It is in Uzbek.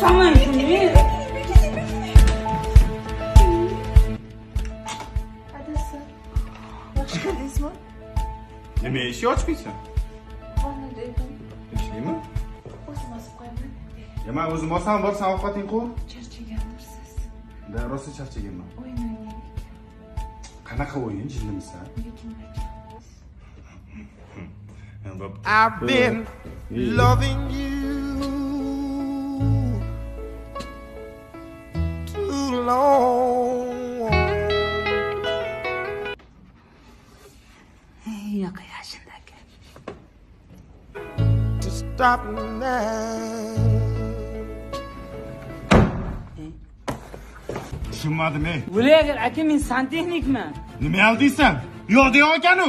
Tamam shuni. Adasi. Yaxshi keldingizmi? Nima ish ochmaysan? Xonada edim. Ishlaymi? O'zim osib qo'yaman. Men o'zim olsam borsan ovqating qo'y. Charchaganmisiz? Da rosa charchaganman. O'yin o'ynaylik. Qanaqa o'yin jindimisan? Lekin makamiz. I've been loving you too long. Yo'q, yashindagi. To stop now. Tushunmadim, ey. Bo'lager aka, men santexnikman. Nima yal deysan? Yo'q deya olgan-u.